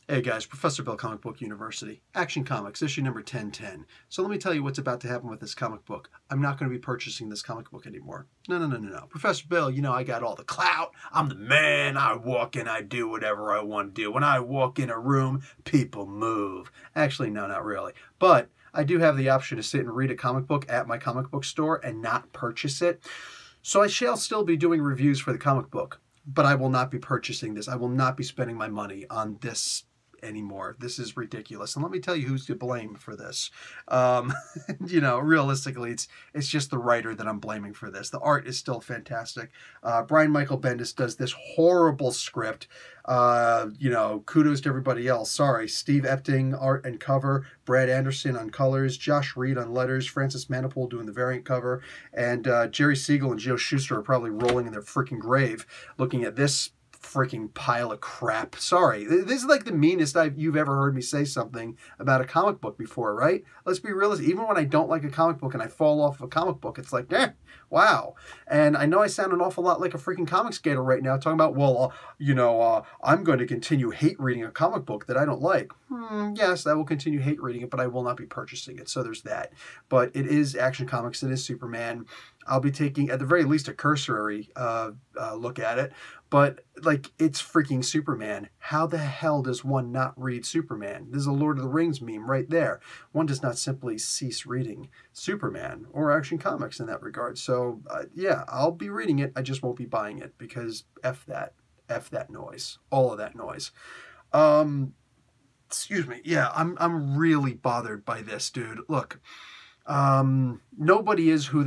Hey guys, Professor Bill, Comic Book University. Action Comics, issue number 1010. So let me tell you what's about to happen with this comic book. I'm not going to be purchasing this comic book anymore. No. Professor Bill, you know I got all the clout. I'm the man. I walk in, I do whatever I want to do. When I walk in a room, people move. Actually, no, not really. But I do have the option to sit and read a comic book at my comic book store and not purchase it. So I shall still be doing reviews for the comic book, but I will not be purchasing this. I will not be spending my money on this anymore. This is ridiculous. And let me tell you who's to blame for this. You know, realistically, it's just the writer that I'm blaming for this. The art is still fantastic. Brian Michael Bendis does this horrible script. You know, kudos to everybody else. Sorry. Steve Epting, art and cover. Brad Anderson on colors. Josh Reed on letters. Francis Manapul doing the variant cover. And Jerry Siegel and Joe Shuster are probably rolling in their freaking grave looking at this freaking pile of crap. Sorry, this is like the meanest you've ever heard me say something about a comic book before, right? Let's be realistic. Even when I don't like a comic book and I fall off a comic book, it's like, wow. And I know I sound an awful lot like a freaking comic skater right now, talking about, well, you know, I'm going to continue hate reading a comic book that I don't like. Yes, I will continue hate reading it, but I will not be purchasing it. So there's that. But it is Action Comics. It is Superman. I'll be taking, at the very least, a cursory look at it. But, like, it's freaking Superman. How the hell does one not read Superman? This is a Lord of the Rings meme right there. One does not simply cease reading Superman or Action Comics in that regard. So, yeah, I'll be reading it. I just won't be buying it because F that. F that noise. All of that noise. Excuse me. Yeah, I'm really bothered by this, dude. Look. Nobody is who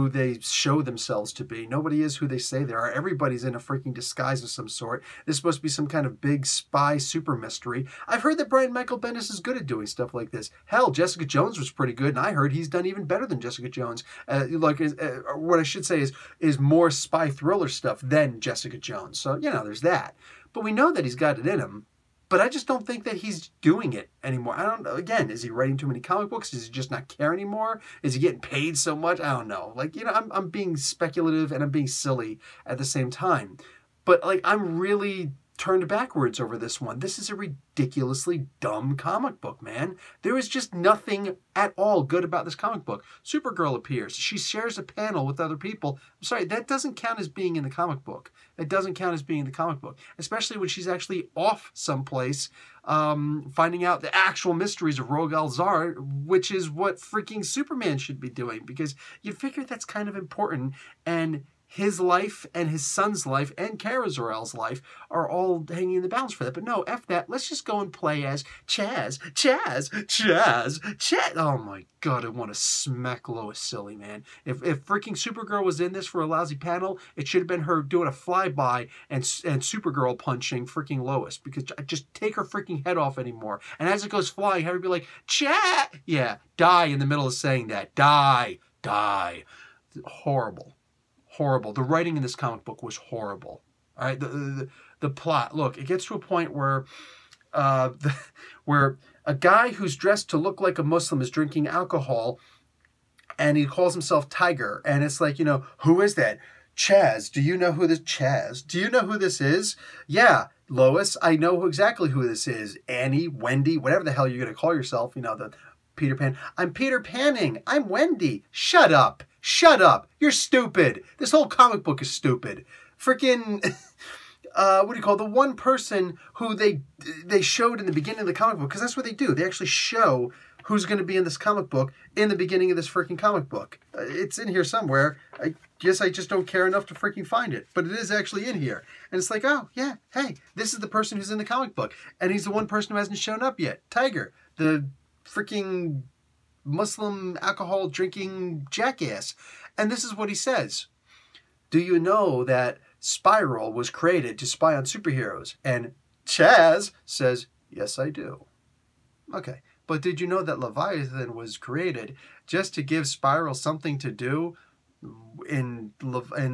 they show themselves to be. Nobody is who they say they are. Everybody's in a freaking disguise of some sort. This is supposed to be some kind of big spy super mystery. I've heard that Brian Michael Bendis is good at doing stuff like this. Hell, Jessica Jones was pretty good, and I heard he's done even better than Jessica Jones. What I should say is more spy thriller stuff than Jessica Jones. So, you know, there's that. But we know that he's got it in him. But I just don't think that he's doing it anymore. I don't know. Again, is he writing too many comic books? Does he just not care anymore? Is he getting paid so much? I don't know. Like, you know, I'm being speculative and I'm being silly at the same time. But, like, I'm really turned backwards over this one. This is a ridiculously dumb comic book, man. There is just nothing at all good about this comic book. Supergirl appears. She shares a panel with other people. I'm sorry, that doesn't count as being in the comic book. It doesn't count as being in the comic book, especially when she's actually off someplace finding out the actual mysteries of Rogal Zar, which is what freaking Superman should be doing, because you figure that's kind of important, and his life and his son's life and Kara Zor-El's life are all hanging in the balance for that. But no, F that. Let's just go and play as Chaz. Oh my God, I want to smack Lois silly, man. If freaking Supergirl was in this for a lousy panel, it should have been her doing a flyby and Supergirl punching freaking Lois, because just take her freaking head off anymore. And as it goes flying, have her be like, Chat! Yeah, die in the middle of saying that. Die. Horrible. The writing in this comic book was horrible. All right, the plot. Look, it gets to a point where where a guy who's dressed to look like a Muslim is drinking alcohol, and he calls himself Tiger. And it's like, you know, who is that? Chaz. Do you know who this is? Yeah, Lois, I know exactly who this is. Annie, Wendy, whatever the hell you're gonna call yourself. You know, the Peter Pan. I'm Peter Panning. I'm Wendy. Shut up. You're stupid. This whole comic book is stupid. Freaking, what do you call it? The one person who they showed in the beginning of the comic book, because that's what they do. They actually show who's going to be in this comic book in the beginning of this freaking comic book. It's in here somewhere. I guess I just don't care enough to freaking find it. But it is actually in here. And it's like, oh, yeah, hey, this is the person who's in the comic book. And he's the one person who hasn't shown up yet. Tiger, the freaking Muslim alcohol drinking jackass. And this is what he says. Do you know that Spiral was created to spy on superheroes? And Chaz says, yes, I do. Okay. But did you know that Leviathan was created just to give Spiral something to do in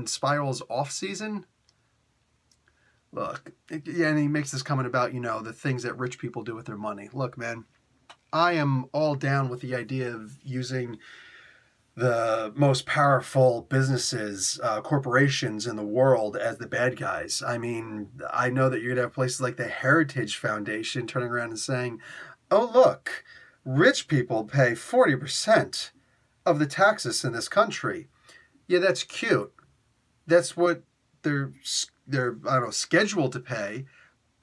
Spiral's off season? Look, yeah, and he makes this comment about, you know, the things that rich people do with their money. Look, man, I am all down with the idea of using the most powerful businesses, corporations in the world as the bad guys. I mean, I know that you're going to have places like the Heritage Foundation turning around and saying, oh, look, rich people pay 40% of the taxes in this country. Yeah, that's cute. That's what they're I don't know, scheduled to pay.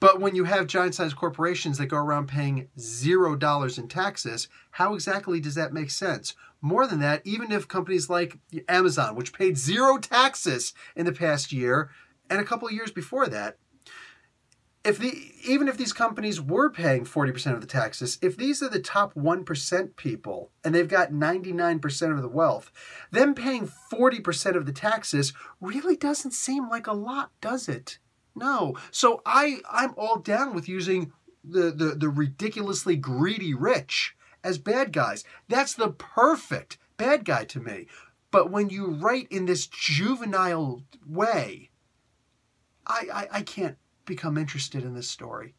But when you have giant-sized corporations that go around paying $0 in taxes, how exactly does that make sense? More than that, even if companies like Amazon, which paid 0 taxes in the past year and a couple of years before that, even if these companies were paying 40% of the taxes, if these are the top 1% people and they've got 99% of the wealth, them paying 40% of the taxes really doesn't seem like a lot, does it? No. So I'm all down with using the ridiculously greedy rich as bad guys. That's the perfect bad guy to me. But when you write in this juvenile way, I can't become interested in this story.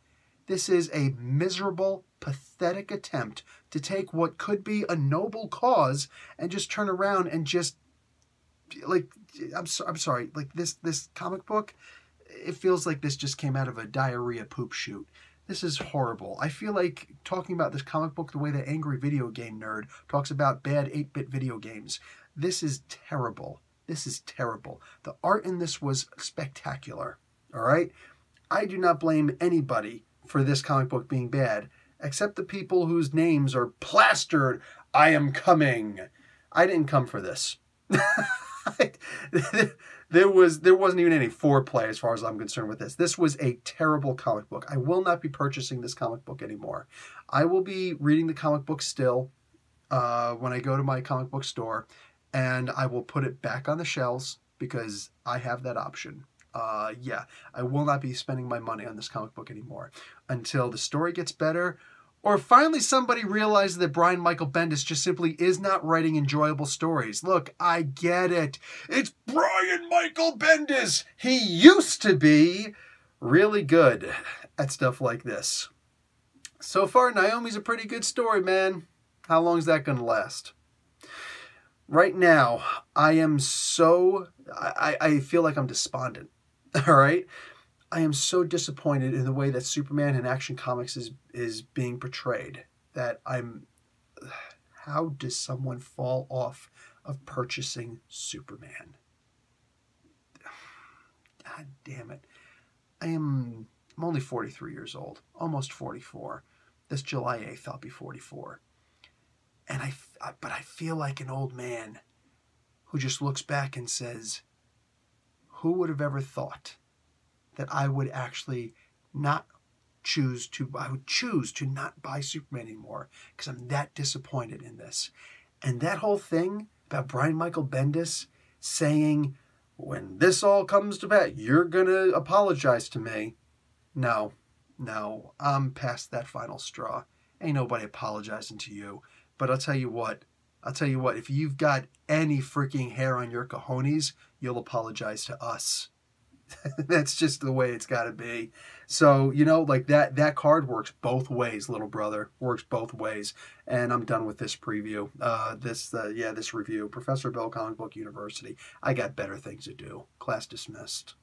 This is a miserable, pathetic attempt to take what could be a noble cause and just turn around and just, like, I'm sorry, like this comic book, it feels like this just came out of a diarrhea poop chute. This is horrible. I feel like talking about this comic book the way the angry video game nerd talks about bad 8-bit video games. This is terrible. This is terrible. The art in this was spectacular. All right? I do not blame anybody for this comic book being bad, except the people whose names are plastered, I am coming. I didn't come for this. There wasn't even any foreplay as far as I'm concerned with this. This was a terrible comic book. I will not be purchasing this comic book anymore. I will be reading the comic book still when I go to my comic book store, and I will put it back on the shelves because I have that option. Yeah, I will not be spending my money on this comic book anymore until the story gets better, or finally somebody realizes that Brian Michael Bendis just simply is not writing enjoyable stories. Look, I get it. It's Brian Michael Bendis. He used to be really good at stuff like this. So far, Naomi's a pretty good story, man. How long is that going to last? Right now, I am so... I feel like I'm despondent. All right? I am so disappointed in the way that Superman in Action Comics is being portrayed that I'm... How does someone fall off of purchasing Superman? God damn it. I'm only 43 years old, almost 44. This July 8th, I'll be 44. But I feel like an old man who just looks back and says, who would have ever thought that I would actually choose to not buy Superman anymore because I'm that disappointed in this. And that whole thing about Brian Michael Bendis saying, when this all comes to pass, you're going to apologize to me. No, I'm past that final straw. Ain't nobody apologizing to you. But I'll tell you what, if you've got any freaking hair on your cojones, you'll apologize to us. That's just the way it's got to be. So, you know, like that card works both ways, little brother. Works both ways. And I'm done with this preview. This review. Professor Bill, Comic Book University. I got better things to do. Class dismissed.